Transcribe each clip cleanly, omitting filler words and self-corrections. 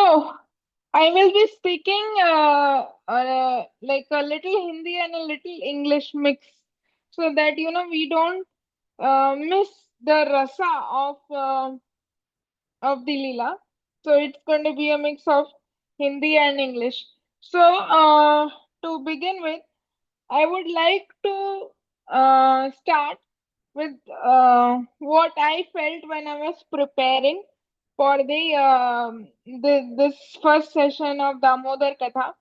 So, I will be speaking like a little Hindi and a little English mix so that we don't miss the rasa of the Leela. So, it's going to be a mix of Hindi and English. So, to begin with, I would like to start with what I felt when I was preparing for this first session of Damodar Katha.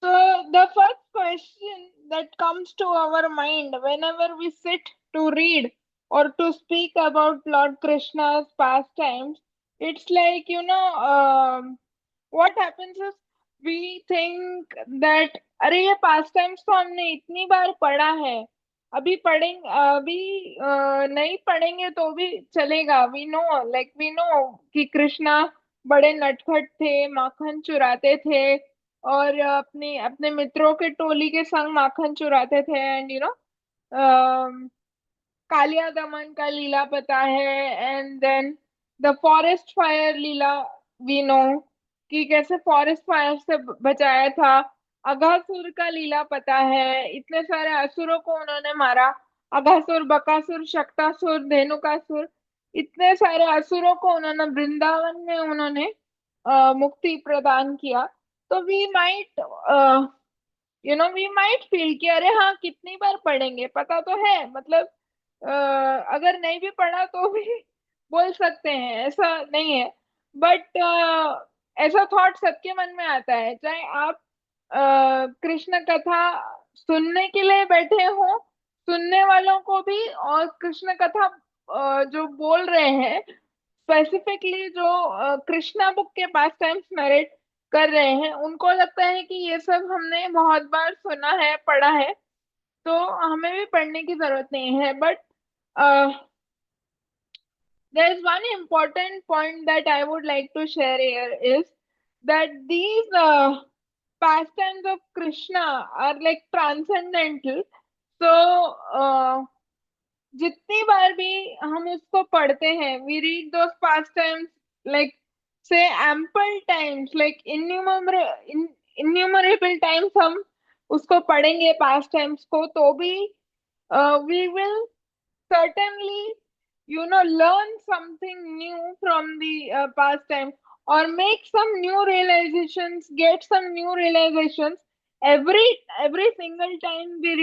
So the first question that comes to our mind whenever we sit to read or to speak about Lord Krishna's pastimes, it's like what happens is we think that अरे ये पास times तो हमने इतनी बार पढ़ा है, अभी नहीं पढ़ेंगे तो भी चलेगा. वी नो कि कृष्णा बड़े नटखट थे, माखन चुराते थे और अपने अपने मित्रों के टोली के संग माखन चुराते थे. एंड कालिया दमन का लीला पता है. And then the forest fire lila we know कि कैसे फॉरेस्ट फायर से बचाया था. अघासुर का लीला पता है, इतने सारे असुरों को उन्होंने मारा. अघासुर, बकासुर, शक्तासुर, धेनुकासुर, इतने सारे असुरों को उन्होंने वृंदावन में मुक्ति प्रदान किया. तो वी माइट फील कि अरे हाँ, कितनी बार पढ़ेंगे, पता तो है, मतलब अगर नहीं भी पढ़ा तो भी बोल सकते हैं, ऐसा नहीं है. बट ऐसा थॉट सबके मन में आता है, चाहे आप कृष्ण कथा सुनने के लिए बैठे हो, सुनने वालों को भी, और कृष्ण कथा जो बोल रहे हैं, स्पेसिफिकली जो कृष्णा बुक के पास टाइम्स नरेट कर रहे हैं, उनको लगता है कि ये सब हमने बहुत बार सुना है, पढ़ा है, तो हमें भी पढ़ने की जरूरत नहीं है. But there is one important point that I would like to share here is that these pastimes of Krishna are like transcendental. So जितनी बार भी हम उसको पढ़ते हैं, we read those pastimes like say ample times, like innumerable times हम उसको पढ़ेंगे pastimes को, तो भी we will certainly learn something new from the pastime, or make some new realizations, get some new realizations every single time we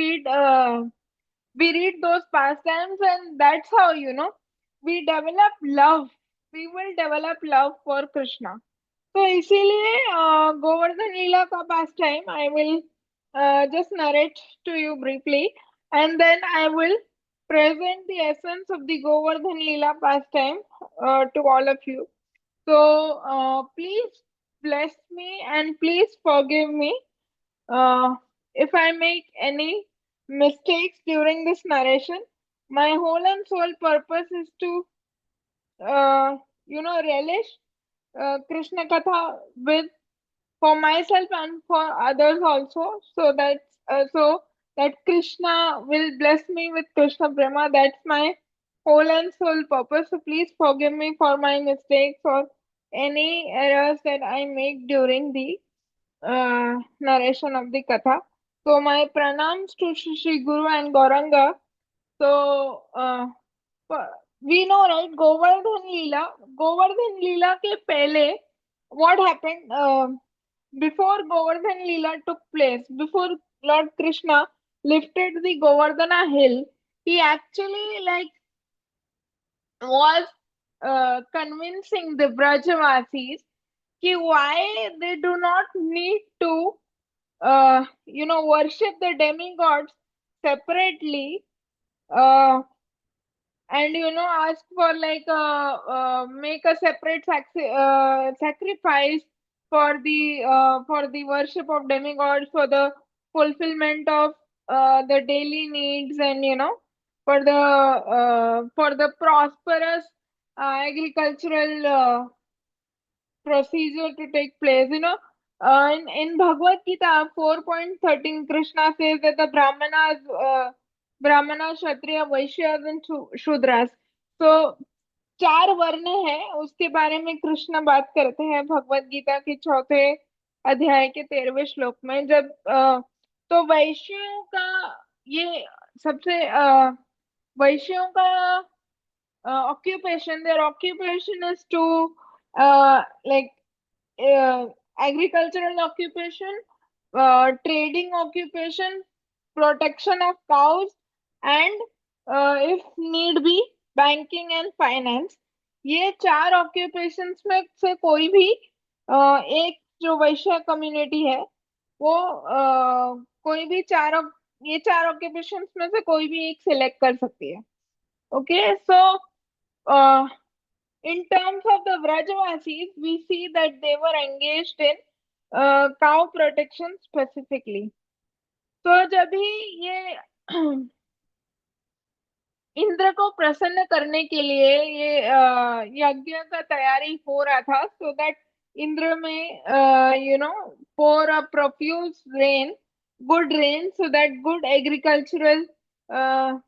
read those pastimes. And that's how we develop love, we will develop love for Krishna. तो इसीलिए गोवर्धन लीला का pastime I will just narrate to you briefly, and then I will present the essence of the Govardhan Lila pastime to all of you. So please bless me and please forgive me if I make any mistakes during this narration. My whole and sole purpose is to relish Krishna Katha with for myself and for others also, so that Krishna will bless me with Krishna Prema. That's my whole and sole purpose. So please forgive me for my mistakes or any errors that I make during the narration of the Katha. So my pranams to Shri Guru and Gauranga. So we know, right, Govardhan Leela के पहले what happened before Govardhan Leela took place, before Lord Krishna lifted the Govardhana hill, he actually was convincing the Brajavasis कि why they do not need to worship the demigods separately, uh, and ask for make a separate sacrifice for the worship of demigods, for the fulfillment of the daily needs, and for the prosperous agricultural procedure to take place. In Bhagavad Gita 4.13, Krishna says that the Brahmanas, Kshatriya, Vaishyas, and Shudras. So चार वर्ण है उसके बारे में कृष्ण बात करते हैं भगवत गीता के चौथे अध्याय के 13वें श्लोक में। जब तो वैश्यों का ये सबसे वैश्यों का occupation, their occupation is to like agricultural occupation, trading occupation, protection of cows, and if need be banking and finance। ये चार occupations में से कोई भी एक जो वैश्य कम्युनिटी है वो कोई भी ये चार occupations में से कोई भी एक सिलेक्ट कर सकती है। Okay so uh, in terms of the Vrajavasis, we see that they were engaged in cow protection specifically. तो जब भी ये इंद्र को प्रसन्न करने के लिए ये यज्ञ का तैयारी हो रहा था, सो दैट इंद्र में pour a profuse rain, good rain, so that good agricultural uh,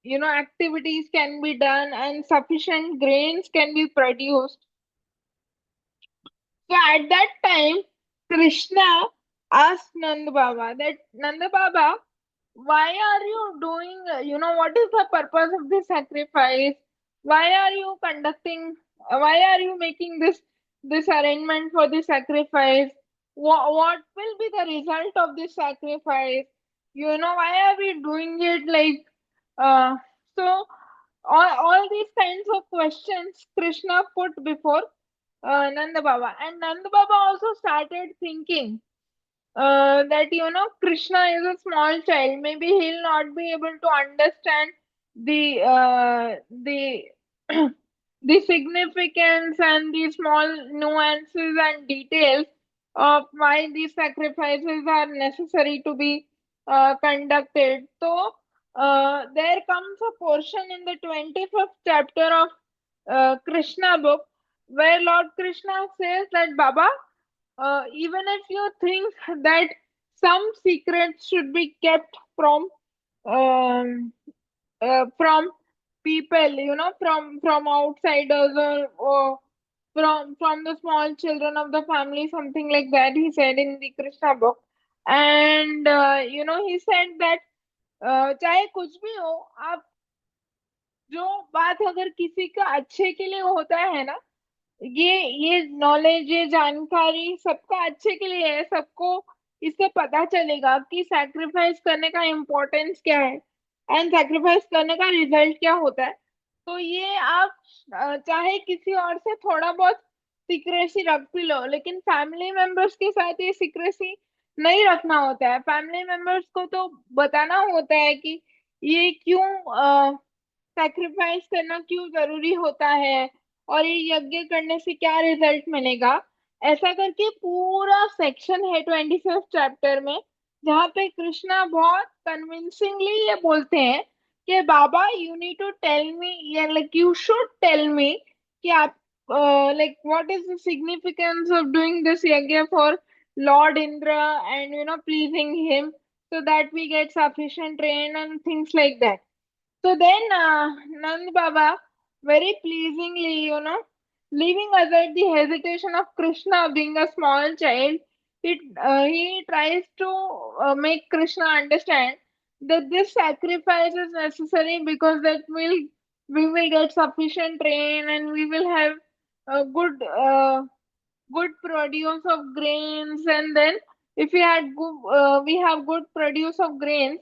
activities can be done and sufficient grains can be produced. So at that time, Krishna asked Nand Baba that Nanda Baba, why are you doing, what is the purpose of this sacrifice? Why are you conducting, why are you making this arrangement for the sacrifice? What will be the result of this sacrifice? Why are we doing it like, uh, so all these kinds of questions Krishna put before Nanda Baba. And Nanda Baba also started thinking that Krishna is a small child. Maybe he'll not be able to understand the the significance and the small nuances and details of why these sacrifices are necessary to be conducted. So there comes a portion in the 25th chapter of Krishna book where Lord Krishna says that Baba, even if you think that some secrets should be kept um, from people, from outsiders, or from the small children of the family, something like that, he said in the Krishna book. And he said that चाहे कुछ भी हो, आप जो बात अगर किसी का अच्छे के लिए होता है ना, ये नॉलेज, ये जानकारी सबका अच्छे के लिए है। सबको इससे पता चलेगा कि सैक्रिफाइस करने का इम्पोर्टेंस क्या है एंड सैक्रिफाइस करने का रिजल्ट क्या होता है। तो ये आप चाहे किसी और से थोड़ा बहुत सीक्रेसी रख भी लो, लेकिन फैमिली मेंबर्स के साथ ये सीक्रेसी नहीं रखना होता है। फैमिली मेंबर्स को तो बताना होता है कि ये क्यों सैक्रिफाइस करना क्यों जरूरी होता है और ये यज्ञ करने से क्या रिजल्ट मिलेगा। ऐसा करके पूरा सेक्शन है 25th चैप्टर में, जहाँ पे कृष्णा बहुत कन्विंसिंगली ये बोलते हैं कि baba you need to tell me, या like you should tell me कि आप like what is the significance of doing this yagya for lord Indra and pleasing him, so that we get sufficient rain and things like that. So then, Nand Baba, very pleasingly, leaving aside the hesitation of Krishna being a small child, he tries to make Krishna understand that this sacrifice is necessary because we will get sufficient rain and we will have a good produce of grains, and then if we have good produce of grains,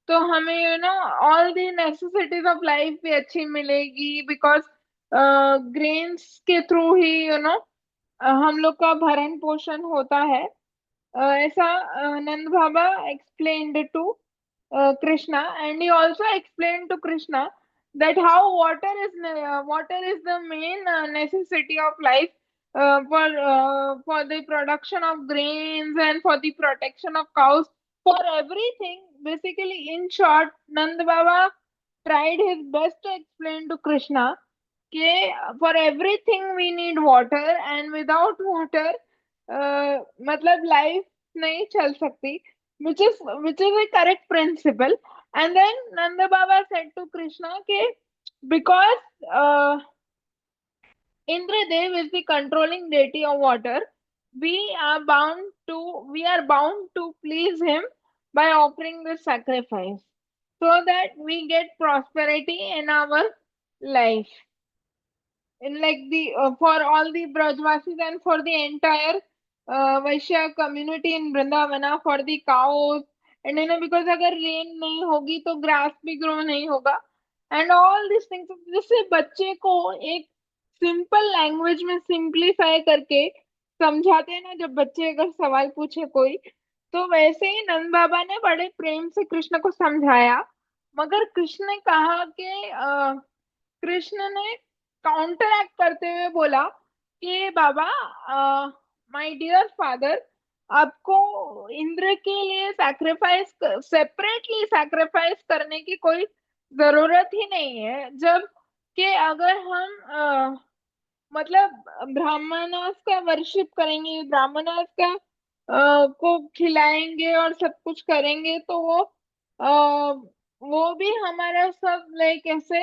तो हमें all the necessities of life भी अच्छी मिलेगी, because grains के through ही हम लोग का भरण पोषण होता है। ऐसा Nand Baba explained to Krishna, and he also explained to Krishna that how water is the main necessity of life for the production of grains and for the protection of cows, for everything. Basically, in short, Nand Baba tried his best to explain to Krishna कि for everything we need water, and without water मतलब life नहीं चल सकती, which is a correct principle. And then Nanda Baba said to Krishna कि because Indradev is the controlling deity of water. We are bound to please him by offering this sacrifice so that we get prosperity in our life. In like the for all the Brajvasis and for the entire Vaishya community in Vrindavana, for the cows, and because अगर rain नहीं होगी तो grass भी grow नहीं होगा, and all these things, जिससे बच्चे को एक सिंपल लैंग्वेज में सिंप्लीफाई करके समझाते हैं ना, जब बच्चे अगर सवाल पूछे कोई, तो वैसे ही नंद बाबा ने बड़े प्रेम से कृष्ण को समझाया। मगर कृष्ण ने कहा कि कृष्ण ने काउंटर एक्ट करते हुए बोला कि बाबा, माय डियर फादर, आपको इंद्र के लिए सैक्रिफाइस, सेपरेटली सैक्रिफाइस करने की कोई जरूरत ही नहीं है। जब कि अगर हम मतलब ब्राह्मणास का वर्शिप करेंगे, ब्राह्मणास का को खिलाएंगे और सब कुछ करेंगे, तो वो भी हमारा सब लाइक ऐसे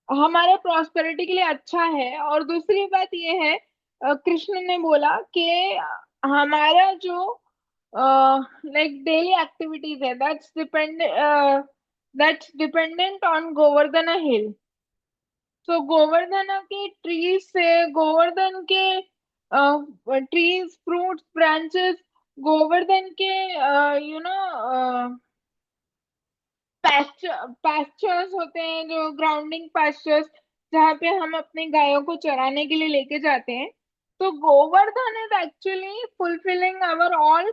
हमारे प्रॉस्पेरिटी के लिए अच्छा है। और दूसरी बात ये है, कृष्ण ने बोला कि हमारा जो लाइक डेली एक्टिविटीज है, दैट्स डिपेंडेंट ऑन गोवर्धन हिल। सो गोवर्धन के ट्रीज से, गोवर्धन के ट्रीज, फ्रूट्स, ब्रांचेस, गोवर्धन के यू नो पास्चर्स होते हैं, जो ग्राउंडिंग पास्चर्स, जहाँ पे हम अपनी गायों को चराने के लिए लेके जाते हैं। तो Govardhan is actually fulfilling our all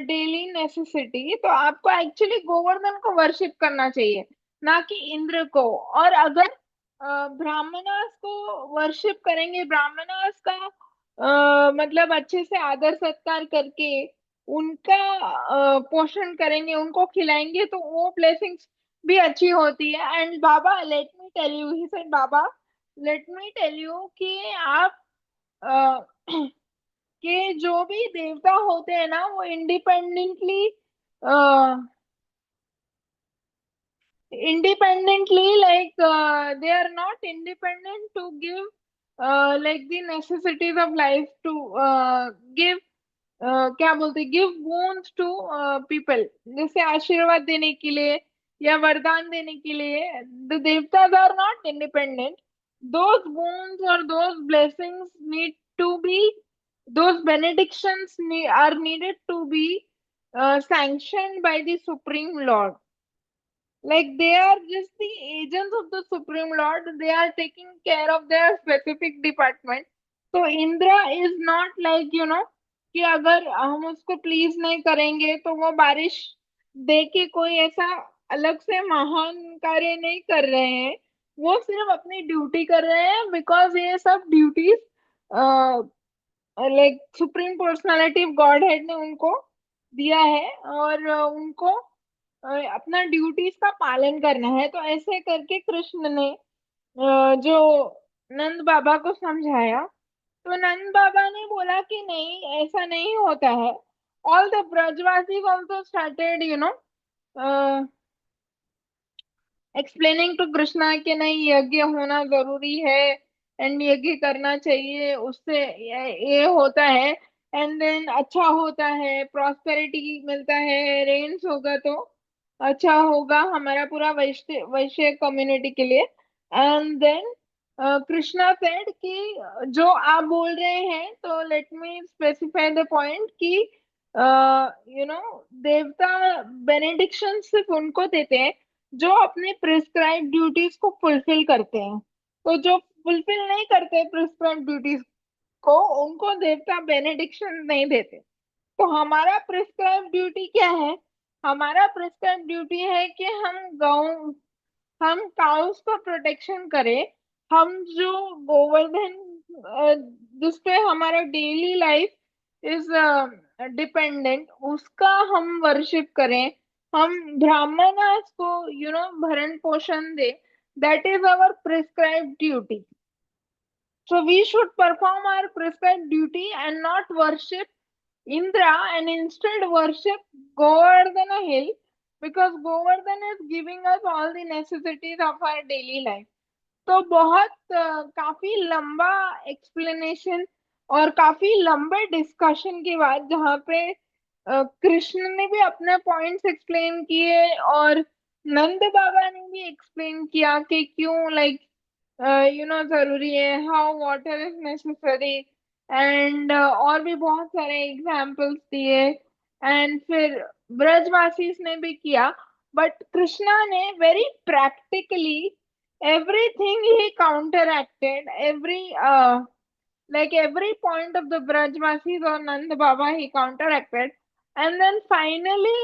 daily necessity. तो आपको एक्चुअली गोवर्धन को वर्शिप करना चाहिए, ना कि इंद्र को। और अगर ब्राह्मणास को वर्शिप करेंगे, ब्राह्मणास का मतलब अच्छे से आदर सत्कार करके उनका पोषण करेंगे, उनको खिलाएंगे, तो वो ब्लेसिंग्स भी अच्छी होती है। And Baba, let me tell you, he said, Baba let me tell you कि आप अ, कि जो भी देवता होते हैं ना, वो independently like they are not independent to give like the necessities of life, to give क्या बोलते, गिव वून्स टू पीपल, जैसे आशीर्वाद देने के लिए या वरदान देने के लिए। The devatas are not independent. Those boons और those blessings need to be, those benedictions are needed to be sanctioned by the supreme lord. Like they are just the agents of the Supreme Lord. They are taking care of their specific department. So Indra is not like कि अगर हम उसको please नहीं करेंगे तो वो बारिश दे के कोई ऐसा अलग से महान कार्य नहीं कर रहे हैं। वो सिर्फ अपनी ड्यूटी कर रहे हैं, बिकॉज ये सब duties like supreme personality of God head ने उनको दिया है, और उनको अपना ड्यूटीज का पालन करना है। तो ऐसे करके कृष्ण ने जो नंद बाबा को समझाया, तो नंद बाबा ने बोला कि नहीं, ऐसा नहीं होता है। All the Brajavasis also started explaining to Krishna कि नहीं, यज्ञ होना जरूरी है, एंड यज्ञ करना चाहिए, उससे ये होता है, एंड देन अच्छा होता है, प्रॉस्पेरिटी मिलता है, रेन्स होगा तो अच्छा होगा हमारा पूरा वैश्य वैश्य कम्युनिटी के लिए। एंड देन कृष्णा सेड कि जो आप बोल रहे हैं, तो let me specify the point कि देवता बेनेडिक्शन सिर्फ उनको देते हैं जो अपने प्रिस्क्राइब ड्यूटीज को फुलफिल करते हैं। तो जो फुलफिल नहीं करते प्रिस्क्राइब ड्यूटीज को, उनको देवता बेनेडिक्शन नहीं देते। तो हमारा प्रिस्क्राइब ड्यूटी क्या है? हमारा प्रिस्क्राइब ड्यूटी है कि हम काउस का प्रोटेक्शन करें। हम जो गोवर्धन जिसपे हमारा डेली लाइफ इज डिपेंडेंट, उसका हम वर्शिप करें। हम ब्राह्मणास को भरण पोषण दे। That is our prescribe duty. So we should perform our prescribed duty and not worship Indra, and instead worship Govardhana hill, because Govardhan is giving us all the necessities of our daily life. तो बहुत काफी लंबा explanation और काफी लंबे discussion के बाद, जहाँ पे कृष्ण ने भी अपने पॉइंट्स एक्सप्लेन किए और नंद बाबा ने भी एक्सप्लेन किया कि क्यों, लाइक जरूरी है, how water is necessary, and और भी बहुत सारे एग्जाम्पल्स दिए। एंड फिर ब्रजवासी ने भी किया, बट कृष्णा ने very practically everything he counteracted, every point of the Brajvasis or Nand Baba he counteracted, and then finally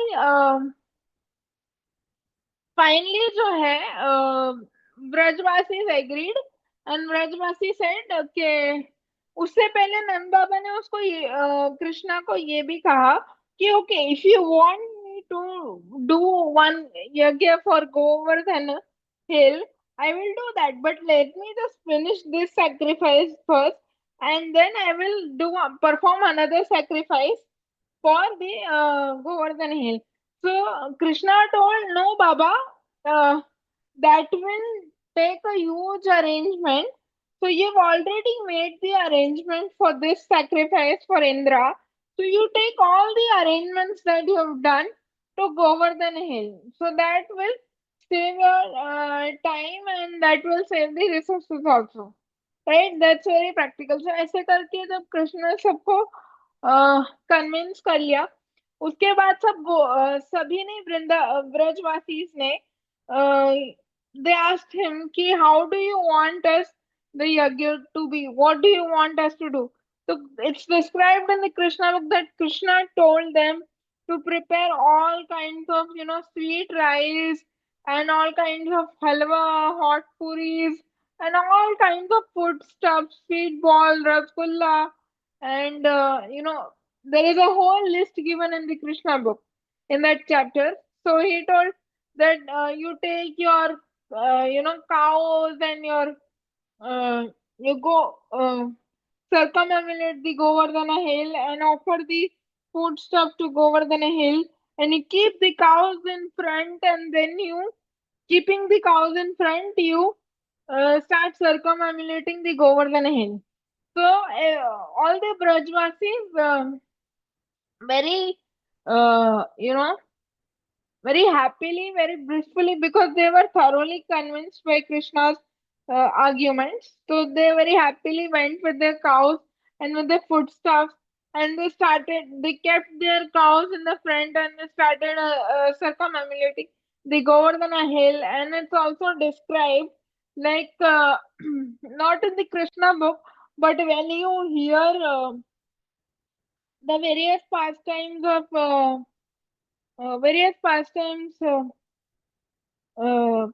जो है ब्रजवासी एग्रीड, एंड ब्रजवासी सेड कि उससे पहले नंद बाबा ने उसको कृष्णा को ये भी कहा कि okay, if you want me to do one yagya for Govardhan hill, I will do that, but let me just finish this sacrifice first, and then I will perform another sacrifice for the Govardhan hill. So Krishna told, no, Baba, that will take a huge arrangement. So you've already made the arrangement for this sacrifice for Indra. So you take all the arrangements that you have done to Govardhan hill. So that will save your time, and that will save the resources also. Right, that's very practical. So ऐसे करके जब कृष्ण ने सबको convince कर लिया, उसके बाद सभी ने ब्रजवासी ने दे आस्क्ड हिम कि how do you want us the yagya to be, what do you want us to do. तो it's described in the Krishna book that Krishna told them to prepare all kinds of, sweet rice and all kinds of halwa, hot puris, and all kinds of food stuff, sweet ball, rasgulla, and there is a whole list given in the Krishna book in that chapter. So he told that you take your cows and your you go circumambulate the Govardhana hill and offer the food stuff to Govardhana hill, and you keep the cows in front, and then you, keeping the cows in front, you start circumambulating the Govardhana hill. So all the Brajvasis very very happily, very blissfully, because they were thoroughly convinced by Krishna's arguments. So they very happily went with their cows and with their foodstuffs, and they kept their cows in the front, and they started circumambulating the Govardhana hill. And it's also described like not in the Krishna book, but when you hear the various pastimes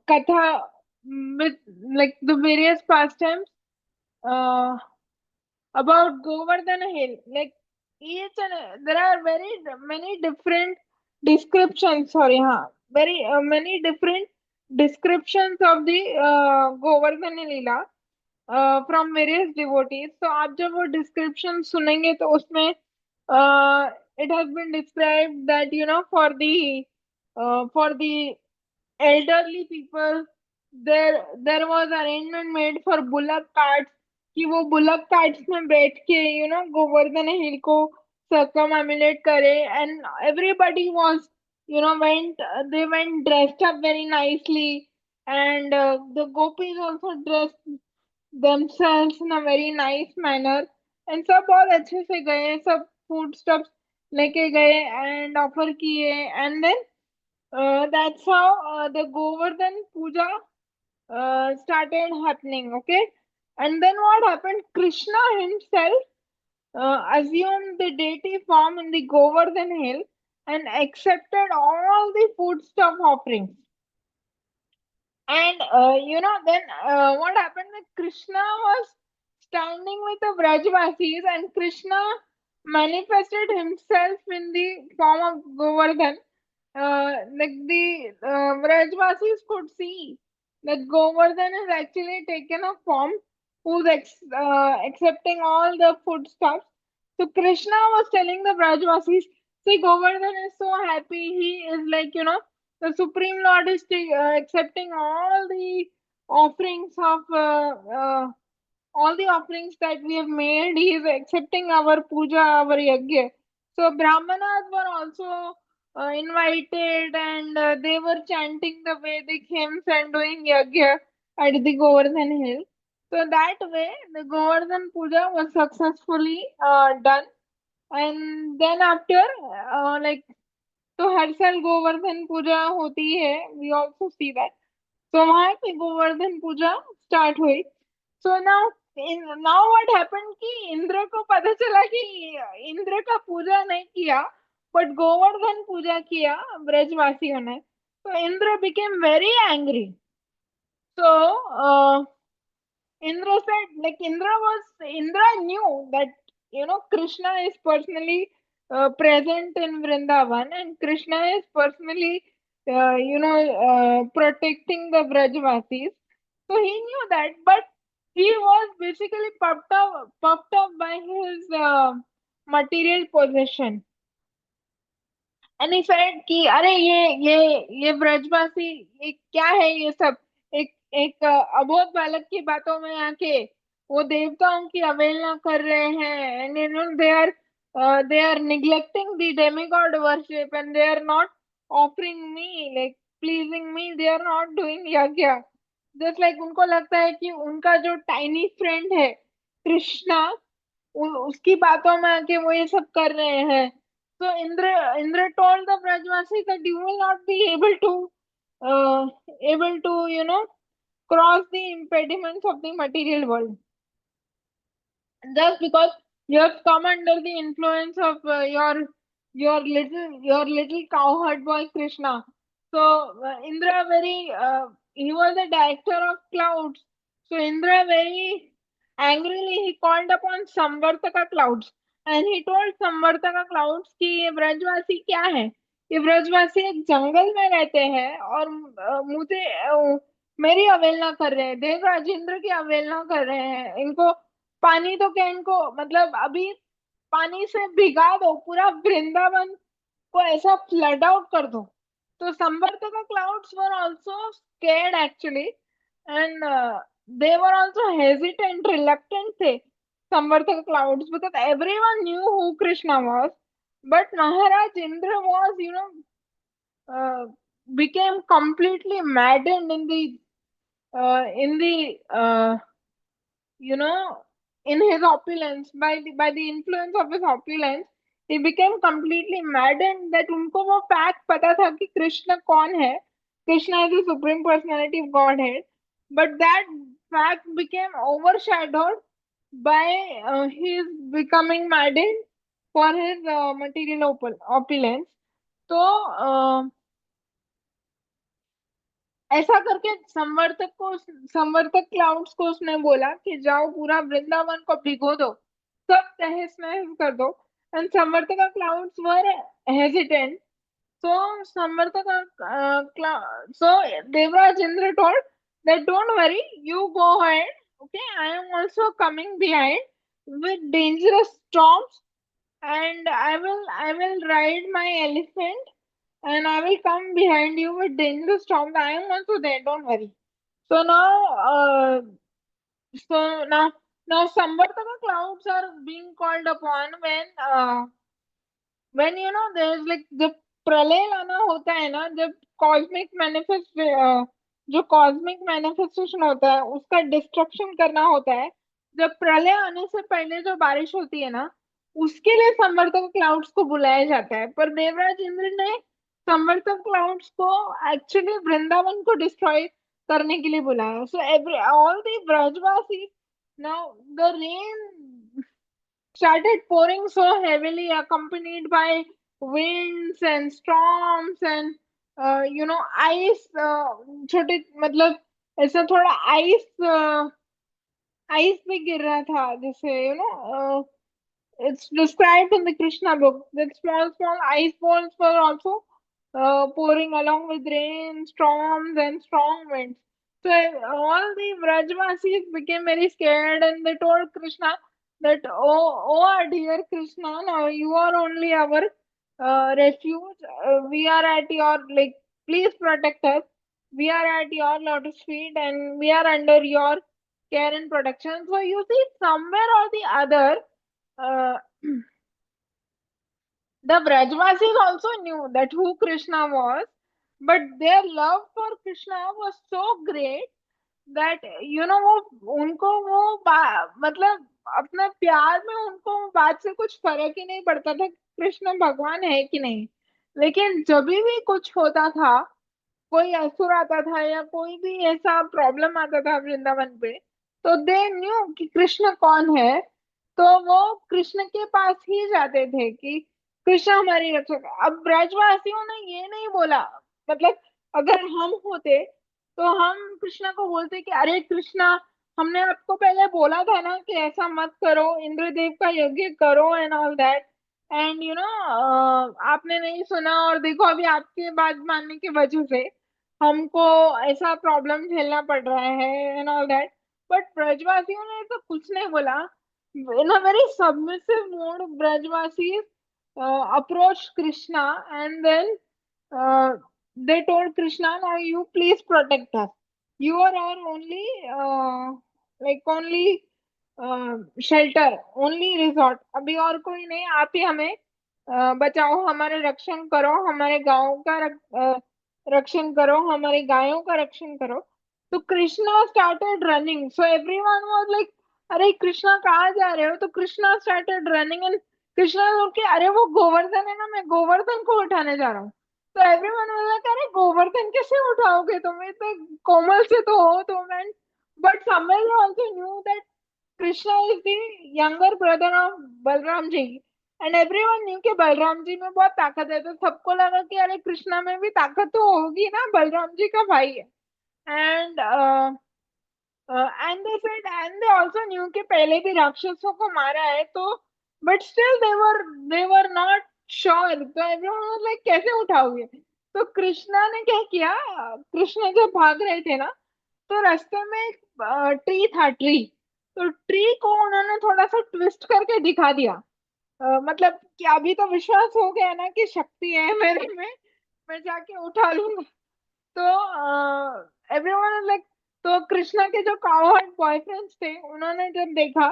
katha, with like the various pastimes uh, about Govardhana Hill. Like each and there are very many different descriptions. Sorry, very many different descriptions of the Govardhana Lila from various devotees. So आप जब वो description सुनेंगे तो उसमें it has been described that for the elderly people, there was arrangement made for bullock carts, कि वो bullock carts में बैठ के गोवर्धन हिल को circumambulate करे, and everybody was went they went dressed up very nicely, and the gopis also dressed themselves in a very nice manner, and सब बहुत अच्छे से गए, सब food stuff लेके गए and offer किए, and then that's how the Govardhan Puja started happening. Okay, and then what happened? Krishna himself assumed the deity form in the Govardhan hill and accepted all the food stuff offerings. And then what happened? That Krishna was standing with the Brajvasis, and Krishna manifested himself in the form of Govardhan. Like the Brajvasis could see that Govardhan has actually taken a form who's accepting all the foodstuffs. So Krishna was telling the Brajvasis, see, Govardhan is so happy. He is like, the Supreme Lord is accepting all the offerings of all the offerings that we have made. He is accepting our puja, our yajna. So Brahmanas were also invited, and they were chanting the Vedic hymns and doing yajna at the Govardhan hill. So that way, the Govardhan puja was successfully done. And then after, like, तो हर साल गोवर्धन पूजा होती है, we also see that. तो वहां पे गोवर्धन पूजा start हुई. So now now what happened कि इंद्र को पता चला कि इंद्र का पूजा नहीं किया, बट गोवर्धन पूजा किया ब्रजवासियों ने. तो Indra became very angry. So Indra said, like Indra knew that Krishna is personally present in Vrindavan, and Krishna is personally protecting the Brajvasis. So he knew that, but he was basically puffed up by his material possession. And he said कि अरे ये ब्रजवासी, ये क्या है ये सब. एक एक अबोध बालक की बातों में आके वो देवताओं की अवहेलना कर रहे हैं. And they are neglecting the demigod worship, and they are not offering me, like pleasing me. They are not doing yagya. Just like उनको लगता है कि उनका जो टाइनी फ्रेंड है कृष्णा, उसकी बातों में आके वो ये सब कर रहे हैं. So Indra told the Brajvasis that you will not be able to cross the impediments of the material world, just because you have come under the influence of your little cowherd boy Krishna. So Indra very he was a director of clouds. So Indra very angrily he called upon Samvartaka clouds, and he told Samvartaka clouds कि ये ब्रजवासी क्या है. ये ब्रजवासी एक जंगल में रहते हैं और मेरी अवहेलना कर रहे हैं, देवराज इंद्र की अवहेलना कर रहे हैं. इनको पानी तो क्या, इनको मतलब अभी पानी से भिगा दो पूरा वृंदावन को, ऐसा फ्लड आउट कर दो. तो Samvartaka clouds were also scared actually, and they were also hesitant, reluctant थे Samvartaka clouds, because everyone knew who Krishna was. But Maharaj Indra was, uh, became completely maddened in the you know, in his opulence, by the influence of his opulence, he became completely maddened that उनको वो fact पता था कि कृष्ण कौन है. Krishna is the supreme personality of Godhead, but that fact became overshadowed by his becoming maddened for his material opulence. तो ऐसा करके संवर्तक क्लाउड्स को उसने बोला कि जाओ पूरा वृंदावन को भिगो दो, सब तहस नहस कर दो. And Samvartak clouds were hesitant. So so Devraj Indra told that don't worry, you go ahead. Okay, I am also coming behind with dangerous storms, and I will ride my elephant, and I will come behind you with dangerous storms. I am also there, don't worry. So now Samvartaka clouds are being called upon when there's like जब प्रलय लाना होता है ना, जब cosmic manifest जो cosmic manifestation होता है उसका डिस्ट्रक्शन करना होता है, जब प्रलय आने से पहले जो बारिश होती है ना, उसके लिए संवर्तक क्लाउड्स को बुलाया जाता है. पर देवराज इंद्र ने संवर्तक क्लाउड्स को एक्चुअली वृंदावन को डिस्ट्रॉय करने के लिए बुलाया. So every all the Brajwasi, now the rain started pouring so heavily, accompanied by winds and storms and ice. छोटे मतलब ऐसा थोड़ा आइस भी गिर रहा था, जैसे it's described in the Krishna book that small ice balls were also pouring along with rain, storms, and strong winds. So all the Vrajvasis became very scared, and they told Krishna that, oh our dear Krishna, now you are only our refuge. We are at your, like, please protect us. we are at your lotus feet and we are under your care and protection. So you see, somewhere or the other, uh, the Brajvasis also knew that who Krishna was, but their love for Krishna was so great that वो उनको वो मतलब अपना प्यार में उनको बात से कुछ फर्क ही नहीं पड़ता था कृष्ण भगवान है कि नहीं। लेकिन जब भी कुछ होता था, कोई असुर आता था या कोई भी ऐसा प्रॉब्लम आता था वृंदावन पे, तो दे न्यू कि कृष्ण कौन है। तो वो कृष्ण के पास ही जाते थे कि कृष्ण हमारी रक्षक है। अब ब्रजवासियों ने ये नहीं बोला, मतलब अगर हम होते तो हम कृष्णा को बोलते कि अरे कृष्णा, हमने आपको पहले बोला था ना कि ऐसा मत करो, इंद्रदेव का यज्ञ करो एंड ऑल दैट, एंड आपने नहीं सुना और देखो अभी आपके बात मानने की वजह से हमको ऐसा प्रॉब्लम झेलना पड़ रहा है एंड ऑल दैट। बट ब्रजवासियों ने तो कुछ नहीं बोला। In a very submissive mode Brajavasi approached Krishna, and then they told Krishna, now you please protect us. You are our only only shelter, only resort, अभी और कोई नहीं, आप ही हमें बचाओ, हमारे रक्षण करो, हमारे गांव का रक्षण करो, हमारे गायों का रक्षण करो। तो Krishna started running, so everyone was like, अरे कृष्णा कहाँ जा रहे हो? तो Krishna started running and Krishna बोल के, अरे वो गोवर्धन है ना, मैं गोवर्धन को उठाने जा रहा हूँ। तो एवरीवन वाज लाइक, अरे गोवर्धन कैसे उठाओगे तुम, इतने कोमल से तो हो तुम। And but somewhere they also knew that Krishna is the younger brother of Balram ji, and everyone knew कि बलराम जी में बहुत ताकत है। तो सबको लगा कि अरे कृष्णा में भी ताकत तो होगी ना, बलराम जी का भाई है। And and they said, and they also new कि पहले भी राक्षसों को मारा है, तो but still they were not sure. तो एवरीवन वाज लाइक, कैसे उठाओगे? तो कृष्णा ने क्या किया, कृष्ण जब भाग रहे थे ना, तो रास्ते में एक ट्री था, ट्री। तो ट्री को उन्होंने थोड़ा सा ट्विस्ट करके दिखा दिया। मतलब कि अभी तो विश्वास हो गया ना कि शक्ति है मेरे में, मैं जाके उठा लूंगा। तो एवरीवन लाइक, तो कृष्णा के जो कावर्ड बॉयफ्रेंड्स थे, उन्होंने जब देखा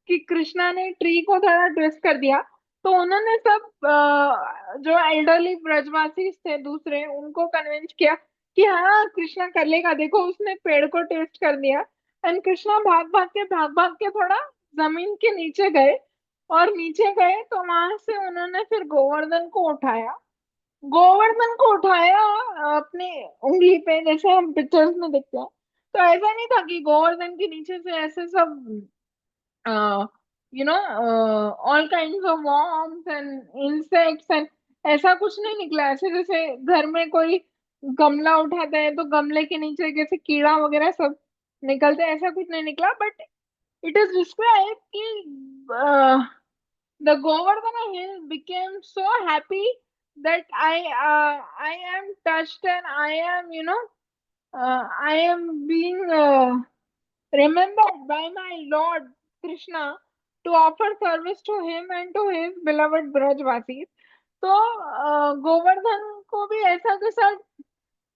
कि कृष्णा ने ट्री को थोड़ा ट्विस्ट कर दिया, तो उन्होंने सब जो एल्डरली ब्रजवासी थे दूसरे, उनको कन्विंस किया कि हाँ कृष्णा कर लेगा, देखो उसने पेड़ को ट्विस्ट कर दिया। एंड कृष्णा भाग भाग के थोड़ा जमीन के नीचे गए, और नीचे गए तो वहां से उन्होंने फिर गोवर्धन को उठाया। गोवर्धन को उठाया अपनी उंगली पे, जैसे हम पिक्चर्स में देखते हैं। तो ऐसा नहीं था कि गोवर्धन के नीचे से ऐसे सब all kind of worms and insects and ऐसा कुछ नहीं निकला। ऐसे जैसे घर में कोई गमला उठाता है तो गमले के नीचे जैसे कीड़ा वगैरह सब निकलते हैं, ऐसा कुछ नहीं निकला। बट इट इज डिस्क्राइब कि the Govardhana hill became so happy that I am touched, and I am I am being remembered by my Lord Krishna to offer service to him and to his beloved Brajvasis. तो गोवर्धन को भी ऐसा के साथ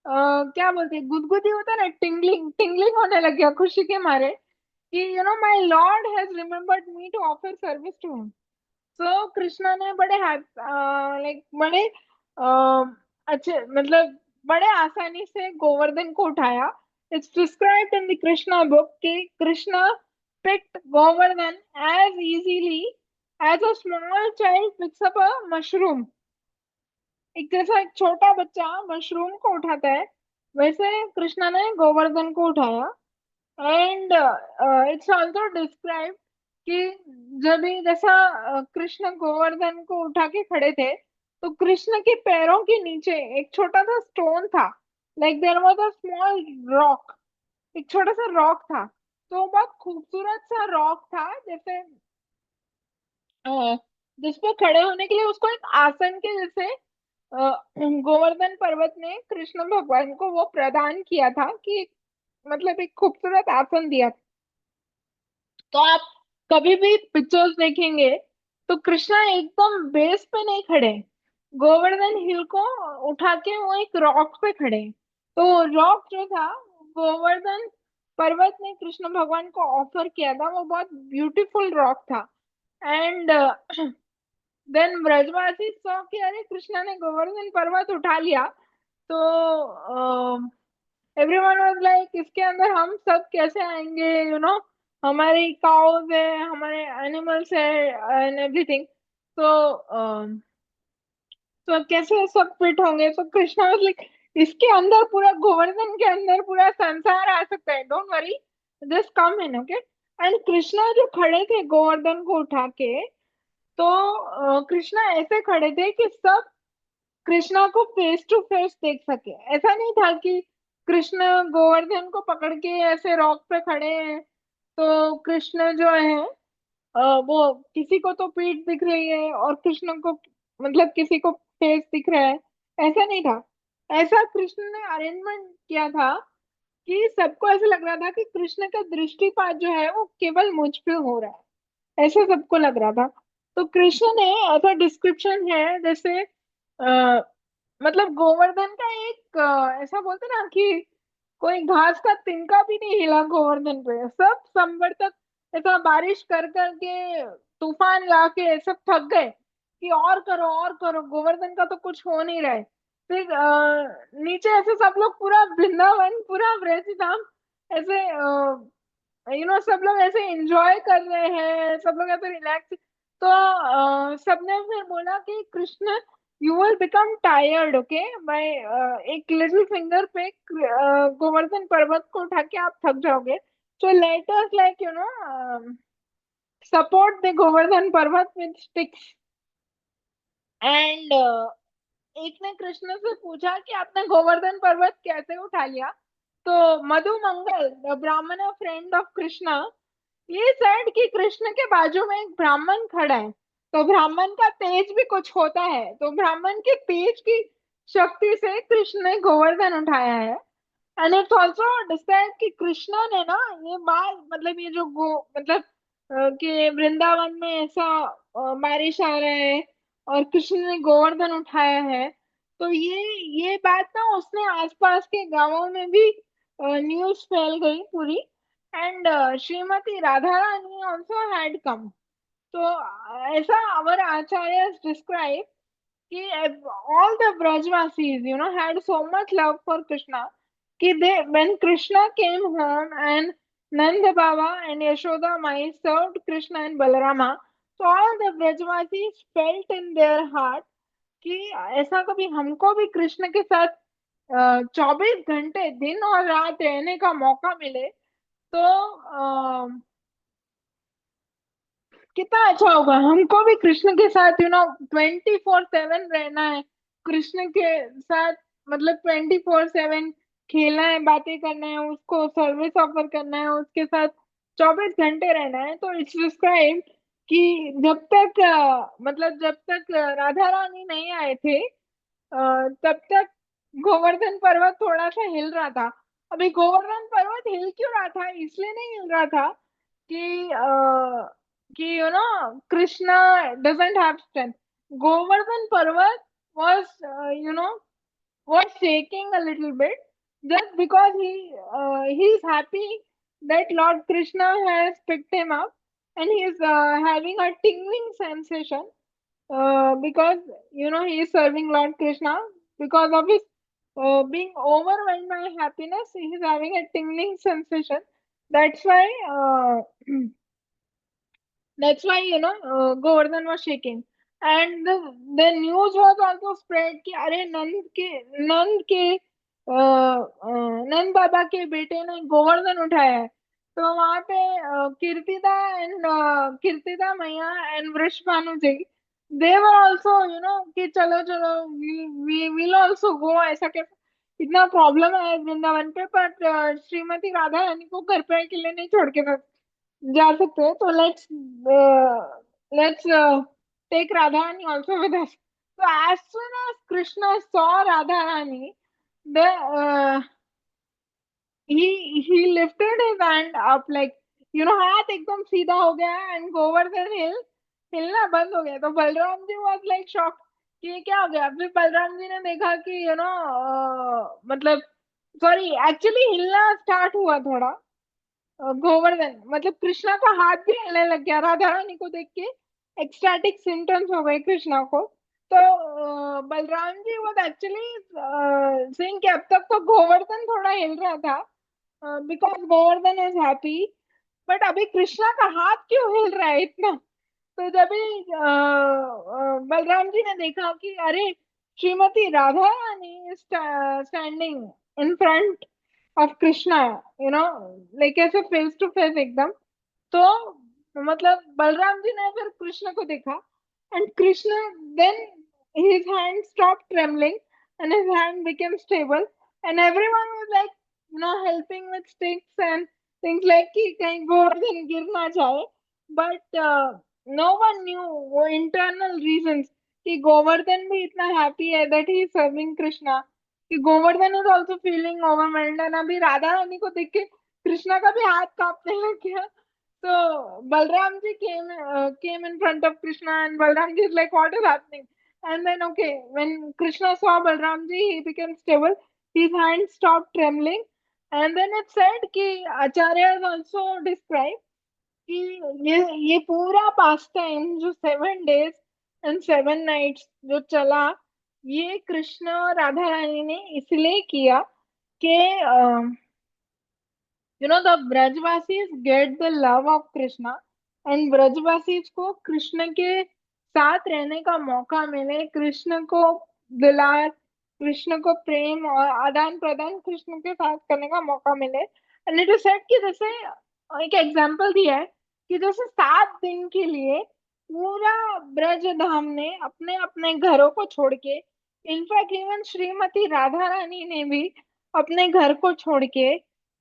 क्या बोलते हैं, गुदगुदी होता है ना, टिंगलिंग टिंगलिंग होने लग गया खुशी के मारे कि my lord has remembered me to offer service to him. So Krishna ने बड़े लाइक बड़े अच्छे, मतलब बड़े आसानी से गोवर्धन को उठाया। It's described in the Krishna book कि Krishna picked Govardhan as easily as a small child picks up a mushroom। एक जैसा एक छोटा बच्चा मशरूम को उठाता है, वैसे कृष्णा ने गोवर्धन को उठाया। एंड इट्स ऑल्सो डिस्क्राइब कि जब भी जैसा कृष्ण गोवर्धन को उठा के खड़े थे, तो कृष्ण के पैरों के नीचे एक छोटा सा स्टोन था, like there was a small rock, एक छोटा सा रॉक था। तो बहुत खूबसूरत सा रॉक था, जैसे जिस पे खड़े होने के लिए उसको एक आसन के जैसे गोवर्धन पर्वत ने कृष्ण भगवान को वो प्रदान किया था कि मतलब एक खूबसूरत आसन दिया। तो आप कभी भी पिक्चर्स देखेंगे तो कृष्णा एकदम बेस पे नहीं खड़े, गोवर्धन हिल को उठा के वो एक रॉक पे खड़े। तो रॉक जो था, गोवर्धन पर्वत ने कृष्ण भगवान को ऑफर किया था, वो बहुत ब्यूटीफुल रॉक था। एंड देन ब्रजवासी सो कि अरे कृष्णा ने गोवर्धन पर्वत उठा लिया। तो एवरीवन वाज लाइक, इसके अंदर हम सब कैसे आएंगे, हमारी काउज है, हमारे एनिमल्स है एंड एवरीथिंग। तो तो कैसे सब फिट होंगे? तो कृष्णा वाज लाइक, इसके अंदर पूरा गोवर्धन के अंदर पूरा संसार आ सकता है, don't worry, just come in, okay. And Krishna जो खड़े थे गोवर्धन को उठा के, तो कृष्णा ऐसे खड़े थे कि सब कृष्णा को फेस टू फेस देख सके। ऐसा नहीं था कि कृष्ण गोवर्धन को पकड़ के ऐसे रॉक पे खड़े हैं, तो कृष्ण जो है वो किसी को तो पीठ दिख रही है और कृष्ण को, मतलब किसी को फेस दिख रहा है, ऐसा नहीं था। ऐसा कृष्ण ने अरेंजमेंट किया था कि सबको ऐसा लग रहा था कि कृष्ण का दृष्टिपात जो है वो केवल मुझ पे हो रहा है, ऐसा सबको लग रहा था। तो कृष्ण ने, ऐसा डिस्क्रिप्शन है जैसे मतलब गोवर्धन का एक ऐसा बोलते ना कि कोई घास का तिनका भी नहीं हिला गोवर्धन पे, सब संबर तक ऐसा बारिश कर करके, तूफान लाके सब थक गए कि और करो, गोवर्धन का तो कुछ हो नहीं रहा है। फिर नीचे ऐसे सब लोग, पूरा वृंदावन, पूरा ब्रज धाम ऐसे सब लोग ऐसे एंजॉय कर रहे हैं, सब लोग ऐसे रिलैक्स। तो सबने फिर बोला कि Krishna, you will become tired, okay, by एक लिटिल फिंगर पे गोवर्धन पर्वत को उठा के आप थक जाओगे। So let us like support the Govardhan Parvat with sticks. And एक ने कृष्ण से पूछा कि आपने गोवर्धन पर्वत कैसे उठा लिया? तो मधु मंगल, द ब्राह्मण फ्रेंड ऑफ कृष्णा, ये सेड कि कृष्ण के बाजू में एक ब्राह्मण खड़ा है, तो ब्राह्मण का तेज भी कुछ होता है, तो ब्राह्मण के तेज की शक्ति से कृष्ण ने गोवर्धन उठाया है। एंड इट्स ऑल्सो डिस्क्राइब कि कृष्णा ने ना, ये बात मतलब ये जो गो मतलब कि वृंदावन में ऐसा बारिश आ रहा है और कृष्ण ने गोवर्धन उठाया है, तो ये बात ना उसने आसपास के गांवों में भी न्यूज फैल गई पूरी। And Shrimati Radha Rani also had come. तो ऐसा our acharyas describe कि all the Brajvasis, had so much love for Krishna कि when Krishna came home and Nanda Baba and Yashoda Mai served Krishna and Balarama, so all the Brajvasis felt in their heart कि ऐसा कभी हमको भी कृष्ण के साथ 24 घंटे दिन और रात रहने का मौका मिले, तो कितना अच्छा होगा, हमको भी कृष्ण के साथ 24/7 रहना है, कृष्ण के साथ, मतलब 24/7 खेलना है, बातें करना है, उसको सर्विस ऑफर करना है, उसके साथ 24 घंटे रहना है। तो इट्स डिस्क्राइब कि जब तक मतलब जब तक राधा रानी नहीं आए थे, तब तक गोवर्धन पर्वत थोड़ा सा हिल रहा था। अभी गोवर्धन पर्वत हिल क्यों रहा था? इसलिए नहीं हिल रहा था कि Krishna doesn't have strength. Govardhan पर्वत was was shaking a little bit just because he is happy that Lord Krishna has picked him up, and he is having a tingling sensation because he is serving Lord Krishna. Because of his being overwhelmed by happiness, he is having a tingling sensation. That's why Govardhan was shaking. And the news was also spread कि अरे नंद बाबा के बेटे ने गोवर्धन उठाया है। तो वहां पे Kirtida and Kirtida Maiya and Vrishabhanu ji, they were also कि चलो चलो, वी विल ऑल्सो गो, ऐसा कैसे, इतना प्रॉब्लम है वृंदावन पे, पर श्रीमती राधा रानी को घर पे अकेले नहीं छोड़ के जा सकते हैं। तो let's take Radha Rani also with us. तो as soon as Krishna saw Radha Rani, the he lifted his hand up, like हाथ एकदम सीधा हो गया एंड गोवर्धन हिलना बंद हो गया। तो Balram ji was like shock कि ये क्या हो गया। फिर बलराम जी ने देखा कि मतलब सॉरी, एक्चुअली हिलना स्टार्ट हुआ थोड़ा। गोवर्धन मतलब कृष्णा का हाथ भी हिलने लग गया राधा रानी को देख के। एक्सटैटिक सिम्टम्स हो गए कृष्णा को। तो बलराम जी वो एक्चुअली सेइंग कि अब तक तो गोवर्धन थोड़ा हिल रहा था, because Govardhan is happy, but अभी कृष्णा का हाथ क्यों हिल रहा है इतना। तो जब भी बलराम जी ने देखा कि अरे Shrimati Radha Rani is standing in front of Krishna, you know, like ऐसे फेस टू फेस एकदम। तो मतलब बलराम जी ने फिर कृष्ण को देखा, and Krishna then his hand stopped trembling and his hand became stable, and everyone was like, helping with sticks and things like कि कहीं गोवर्धन गिर ना जाए। बट नो वन न्यू वो इंटरनल रीजंस कि गोवर्धन भी इतना हैप्पी है दैट ही सर्विंग कृष्णा, कि Govardhan is also feeling overwhelmed, and अभी राधा रानी को देख के कृष्णा का भी हाथ कांपने लग गया। So Balramji came in front of Krishna, and Balramji is like, "What is happening?" And then, okay, when Krishna saw Balramji, he became stable. His hand stopped trembling, and then it said कि Acharya also described कि ये पूरा पास time जो 7 days and 7 nights जो चला, ये कृष्ण और राधा रानी ने इसलिए किया कि the Brajvasis get the love of Krishna, and ब्रजवासीज को कृष्ण के साथ रहने का मौका मिले, कृष्ण को दुलार, कृष्ण को प्रेम और आदान प्रदान कृष्ण के साथ करने का मौका मिले। एंड इट इज सेड कि जैसे एक एग्जांपल दिया है कि जैसे 7 दिन के लिए पूरा ब्रज धाम ने अपने अपने घरों को छोड़ के, इनफैक्ट इवन श्रीमती राधा रानी ने भी अपने घर को छोड़ के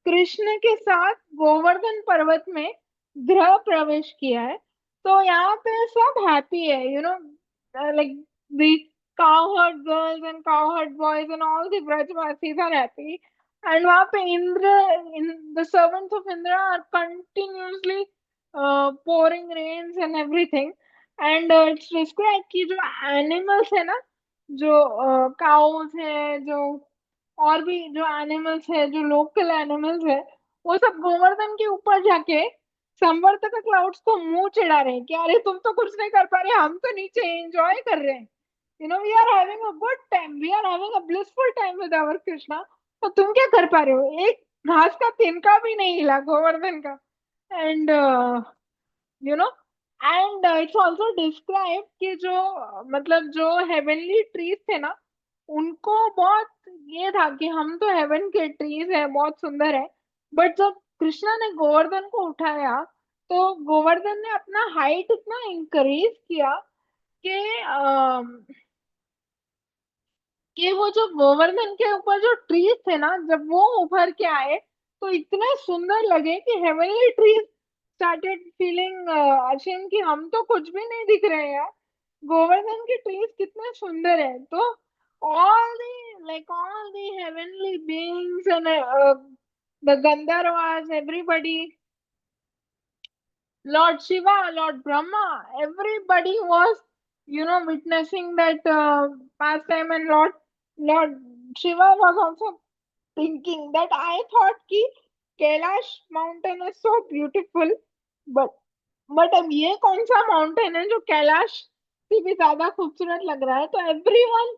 कृष्ण के साथ गोवर्धन पर्वत में गृह प्रवेश किया है। तो यहाँ पे सब हैप्पी है, like the cowherd girls and cowherd boys and all the Brajvasis are happy. And वहाँ पे Indra, in the servants of Indra are continuously pouring rains and everything. And it's described कि जो animals है ना, जो cows है, जो और भी जो एनिमल्स है, जो लोकल एनिमल्स है, वो सब गोवर्धन के ऊपर जाके संवर्तक क्लाउड्स को मुंह चिढ़ा रहे हैं कि अरे तुम तो कुछ नहीं कर पा रहे, हम तो नीचे एंजॉय कर रहे हैं, we are having a good time, we are having a blissful time with our Krishna. तो तुम क्या कर पा रहे हो, एक घास का तिनका भी नहीं हिला गोवर्धन का। And you know and it's also describe कि जो मतलब जो हेवनली ट्रीज थे ना, उनको बहुत ये था कि हम तो हेवन के ट्रीज है, बहुत सुंदर है। बट जब कृष्णा ने गोवर्धन को उठाया, तो गोवर्धन ने अपना हाइट इतना इंक्रीज किया कि वो जो गोवर्धन के ऊपर जो ट्रीज थे ना, जब वो उभर के आए तो इतने सुंदर लगे कि heavenly trees started feeling ashamed कि हम तो कुछ भी नहीं दिख रहे हैं यार, गोवर्धन के ट्रीज कितने सुंदर है। तो all the heavenly beings and the Gandharvas, everybody, Lord Shiva, Lord Brahma, everybody was, witnessing that pastime, and Lord Shiva was also thinking that I thought कि Kailash mountain is so beautiful, but अब ये कौन सा mountain है जो कैलाश से भी ज्यादा खूबसूरत लग रहा है। तो everyone,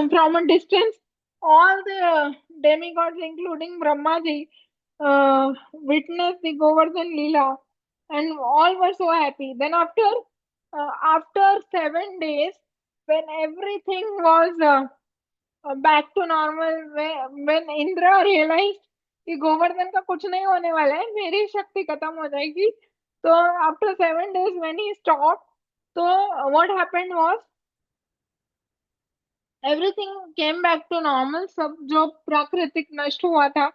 from a distance, all the demigods, including Brahmaji, witnessed the Govardhan Lila, and all were so happy. Then after 7 days, when everything was back to normal, when Indra realized कि गोवर्धन का कुछ नहीं होने वाला है, मेरी शक्ति खत्म हो जाएगी, तो after 7 days when he stopped, तो what happened was everything came back to normal. सब जो प्राकृतिक नष्ट हुआ था,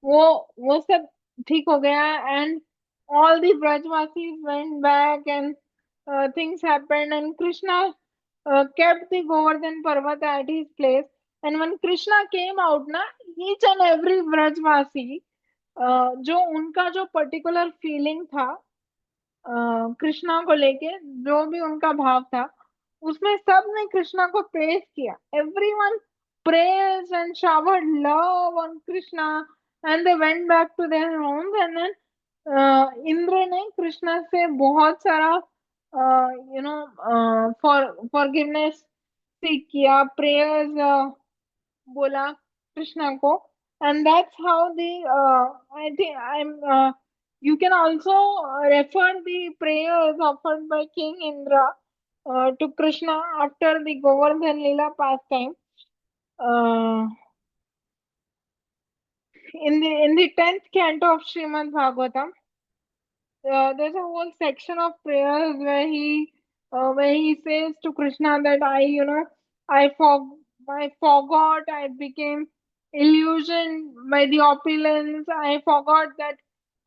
वो सब ठीक हो गया। And all the Brajavasis went back, and things happened, and Krishna kept the Govardhan Parvat at his place. And when Krishna came out ना, each and every ब्रजवासी जो उनका जो पर्टिकुलर फीलिंग था कृष्णा को लेके, जो भी उनका भाव था, उसमें सब ने कृष्णा को प्रेज किया। Everyone praised and showered love on Krishna, and they went back to their homes. And then Indra ने कृष्णा से बहुत सारा फॉरगिवनेस सीख किया, प्रेयर्स बोला कृष्णा को. And that's how the I think I am you can also refer the prayers offered by King Indra to Krishna after the Govardhan Lila pastime. Uh, in the 10th canto of Srimad Bhagavatam, there's a whole section of prayers where he says to Krishna that I for I forgot, I became illusioned by the opulence. I forgot that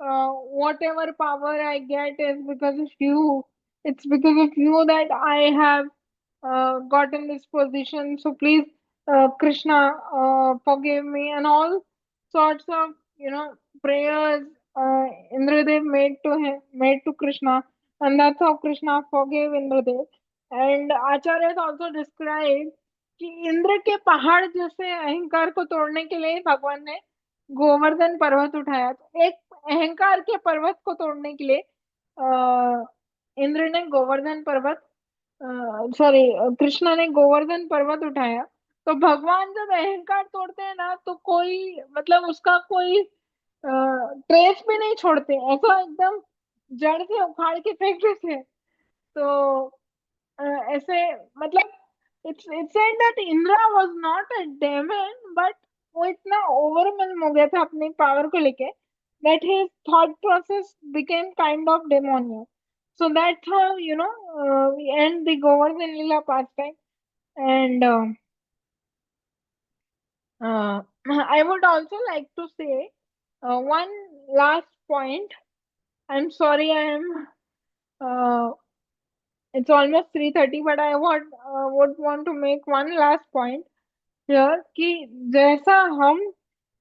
whatever power I get is because of you. It's because of you that I have gotten this position. So please, Krishna, forgive me, and all sorts of prayers Indradev made to Krishna, and that's how Krishna forgave Indradev. And Acharya has also described कि इंद्र के पहाड़ जैसे अहंकार को तोड़ने के लिए भगवान ने गोवर्धन पर्वत उठाया. तो एक अहंकार के पर्वत को तोड़ने के लिए इंद्र ने गोवर्धन पर्वत सॉरी कृष्णा ने गोवर्धन पर्वत उठाया. तो भगवान जब अहंकार तोड़ते हैं ना, तो कोई मतलब उसका कोई ट्रेस भी नहीं छोड़ते, ऐसा एकदम जड़ से उखाड़ के फेंक देते हैं. तो ऐसे मतलब it's said that Indra was not a demon, but वो इतना ओवरवेल्म हो गया था अपनी पावर को लेके that his thought process became kind of demoniac. So that's how we end the Govardhan Lila pastime. And I would also like to say one last point. I'm sorry, uh, it's almost 3:30, but I would want to make one last point here कि जैसा हम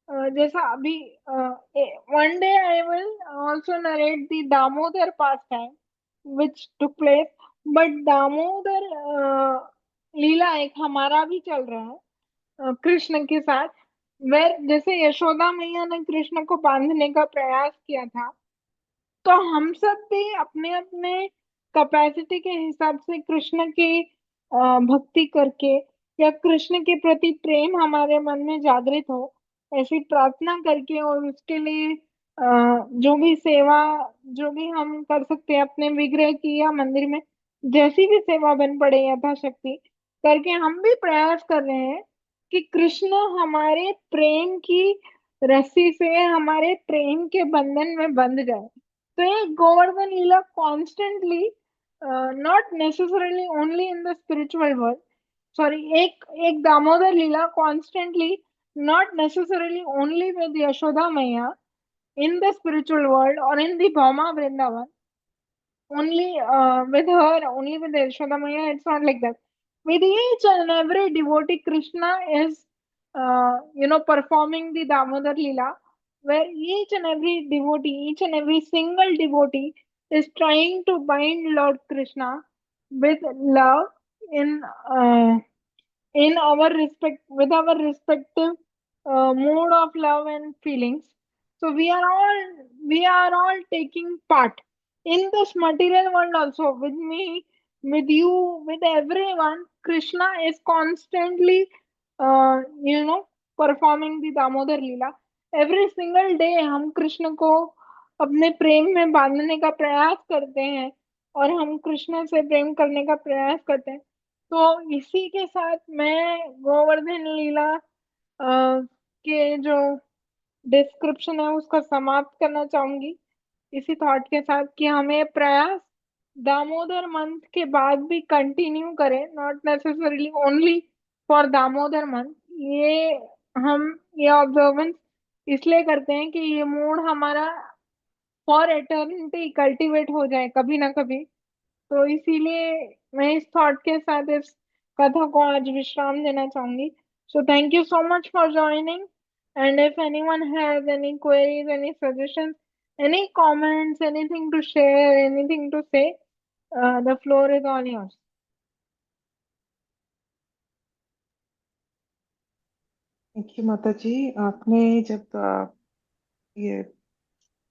जैसा अभी one day I will also narrate the Damodar pastime which took place, but Damodar लीला एक हमारा भी चल रहा है कृष्ण के साथ. वे जैसे यशोदा मैया ने कृष्ण को बांधने का प्रयास किया था, तो हम सब भी अपने अपने कैपेसिटी के हिसाब से कृष्ण की भक्ति करके या कृष्ण के प्रति प्रेम हमारे मन में जागृत हो, ऐसी प्रार्थना करके और उसके लिए जो भी सेवा जो भी हम कर सकते हैं अपने विग्रह की या मंदिर में जैसी भी सेवा बन पड़े यथाशक्ति करके हम भी प्रयास कर रहे हैं कि कृष्ण हमारे प्रेम की रस्सी से हमारे प्रेम के बंधन में बंध जाए. तो ये Govardhan Lila constantly, not necessarily only in the spiritual world. Sorry, एक दामोदर लीला constantly, not necessarily only with Yashoda Maya in the spiritual world or in the Bhauma Vrindavan, only with her, only with Yashoda Maya. It's not like that. With each and every devotee, Krishna is, performing the Damodar Lila, where each and every devotee, each and every single devotee is trying to bind Lord Krishna with love in uh, in our respect with our respective mode of love and feelings. So we are all taking part in this material world also. With me, with you, with everyone, Krishna is constantly performing the Damodar Leela. Every single day हम कृष्ण को अपने प्रेम में बांधने का प्रयास करते हैं और हम कृष्ण से प्रेम करने का प्रयास करते हैं. तो इसी के साथ मैं गोवर्धन लीला के जो डिस्क्रिप्शन है उसका समाप्त करना चाहूंगी इसी थॉट के साथ कि हमें प्रयास दामोदर मंथ के बाद भी कंटिन्यू करें, not necessarily only for Damodar month. ये हम ये ऑब्जर्वेंस इसलिए करते हैं कि ये मूड हमारा फॉर एटर्निटी कल्टीवेट हो जाए कभी ना कभी. तो इसीलिए मैं इस थॉट के साथ इस कथा को आज विश्राम देना चाहूंगी. So thank you so much for joining. And if anyone has any queries, any suggestions, any comments, anything to share, anything to say, the floor is all yours. Thank you माता जी। आपने जब ये